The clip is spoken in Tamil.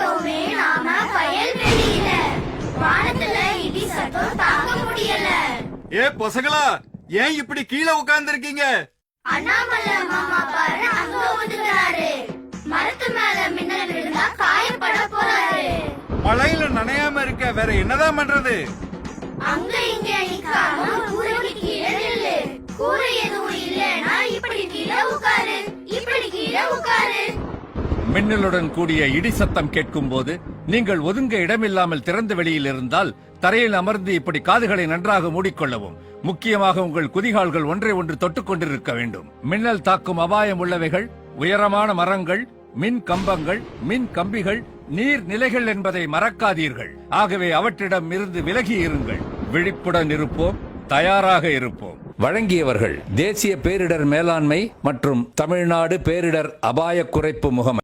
வந்துட்டோமே நாம வயல்வெளியில. வானத்துல இடி சத்தம் தாங்க முடியல. ஏ பசங்களா, ஏன் இப்படி கீழே உட்கார்ந்து இருக்கீங்க? அண்ணாமலை மாமா பாரு அங்க ஒதுங்குறாரு. மரத்து மேல மின்னல் விழுந்தா காயப்பட போறாரு. மழையில நனையாம இருக்க வேற என்னதான் பண்றது? அங்க இங்க நிக்காம கூரைக்கு கீழே நில்லு. கூரை எதுவும் இல்லைன்னா இப்படி கீழே உட்காரு, இப்படி கீழே உட்காரு. மின்னலுடன் கூடிய இடி சத்தம் கேட்கும் போது நீங்கள் ஒதுங்க இடமில்லாமல் திறந்த வெளியில் இருந்தால் தரையில் அமர்ந்து இப்படி காதுகளை நன்றாக மூடிக்கொள்ளவும். முக்கியமாக உங்கள் குதிகால்கள் ஒன்றை ஒன்று தொட்டுக் கொண்டிருக்க வேண்டும். மின்னல் தாக்கும் அபாயம் உள்ளவைகள் உயரமான மரங்கள், மின் கம்பங்கள், மின் கம்பிகள், நீர் நிலைகள் என்பதை மறக்காதீர்கள். ஆகவே அவற்றிடம் இருந்து விலகி இருங்கள். விழிப்புடன் இருப்போம், தயாராக இருப்போம். வழங்கியவர்கள் தேசிய பேரிடர் மேலாண்மை மற்றும் தமிழ்நாடு பேரிடர் அபாய குறைப்பு முகமை.